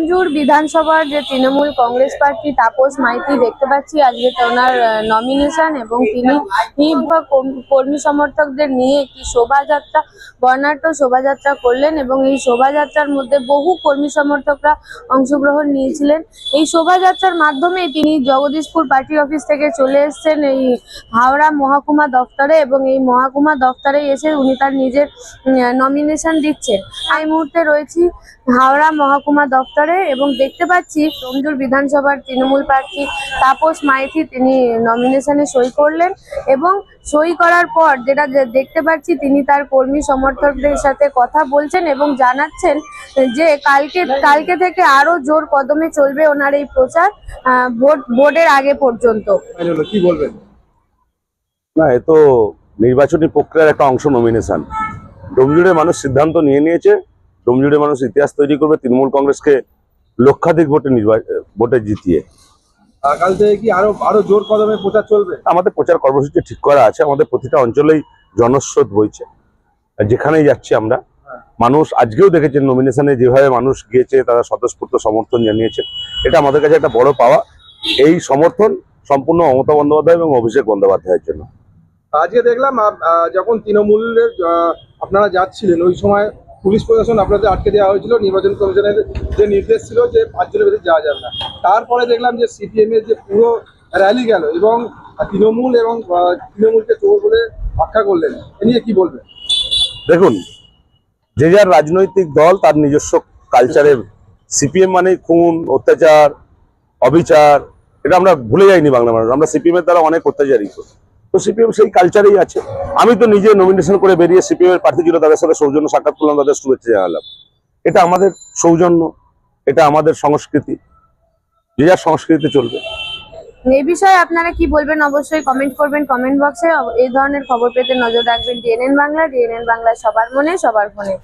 ডোমজুর বিধানসভার যে তৃণমূল কংগ্রেস প্রার্থী তাপস মাইতি দেখতে পাচ্ছি আজকে ওনার নমিনেশন এবং তিনি কর্মী সমর্থকদের নিয়ে একটি শোভাযাত্রা বর্ণাঢ্য শোভাযাত্রা করলেন এবং এই শোভাযাত্রার মধ্যে বহু কর্মী সমর্থকরা অংশগ্রহণ নিয়েছিলেন। এই শোভাযাত্রার মাধ্যমে তিনি জগদীশপুর পার্টি অফিস থেকে চলে এসেছেন এই হাওড়া মহকুমা দফতরে এবং এই মহকুমা দফতরে এসে উনি তার নিজের নমিনেশন দিচ্ছেন। এই মুহূর্তে রয়েছি হাওড়া মহকুমা দফতরে এবং দেখতে পাচ্ছি ডোমজুর বিধানসভার তৃণমূল প্রার্থী তাপস মাইতি তিনি নমিনেশনে সই করলেন এবং সই করার পর যেটা দেখতে পাচ্ছি তিনি তার কর্মী সমর্থকদের সাথে কথা বলছেন এবং জানাচ্ছেন যে কালকে থেকে আরো জোর কদমে চলবে ওনার এই প্রচার ভোটের আগে পর্যন্ত। কি বলবেন? না, এ তো নির্বাচনী প্রক্রিয়ার একটা অংশ নমিনেশন। ডোমজুড়ে মানুষ সিদ্ধান্ত নিয়েছে, ডোমজুড়ে মানুষ ইতিহাস তৈরি করবে তৃণমূল কংগ্রেসকে লক্ষাধিক ভোটে জিতিয়ে। কাল থেকে কি আরো জোর কদমে প্রচার চলবে? আমাদের প্রচার কর্মসূচি ঠিক করা আছে, আমাদের প্রতিটা অঞ্চলেই জনস্রোত বইছে, যেখানেই যাচ্ছি আমরা। মানুষ আজকেও দেখেছেন নমিনেশনে যেভাবে মানুষ গিয়েছে, তারা স্বতঃস্ফূর্ত সমর্থন জানিয়েছে, এটা আমাদের কাছে একটা বড় পাওয়া। এই সমর্থন সম্পূর্ণ মমতা বন্দ্যোপাধ্যায় এবং অভিষেক বন্দ্যোপাধ্যায়ের জন্য। আজকে দেখলাম যখন তৃণমূলের আপনারা যাচ্ছিলেন ওই সময় পুলিশ প্রশাসন আপনাদের আটকে দেওয়া হয়েছিল, নির্বাচন কমিশনের যে নির্দেশ ছিল যে 5 জনের বেশি যাওয়া যাবে না। তারপরে দেখলাম যে সিপিএম এর যে পুরো র্যালি গেল এবং তৃণমূলকে চোর বলে আখ্যা করলেন, এ নিয়ে কি বলবেন? দেখুন, যে যার রাজনৈতিক দল তার নিজস্ব কালচারে, সিপিএম মানে খুন, অত্যাচার, অবিচার, এটা আমরা ভুলে যাইনি বাংলা মানুষ। আমরা সিপিএম এর দ্বারা অনেক অত্যাচারিত, তো সিপিএম সেই কালচারেই আছে। আমি তো নিজে নমিনেশন করে বেরিয়ে সিপিএম এর প্রার্থী ছিল, তাদের সাথে সৌজন্য সাক্ষাৎ করলাম, তাদের শুভেচ্ছা জানালাম। এটা আমাদের সৌজন্য, এটা আমাদের সংস্কৃতি, যে যার সংস্কৃতিতে চলবে। এই বিষয়ে আপনারা কি বলবেন অবশ্যই কমেন্ট করবেন কমেন্ট বক্সে। এই ধরনের খবর পেতে নজর রাখবেন ডিএনএন বাংলা। ডিএনএন বাংলা, সবার মনে সবার ফোনে।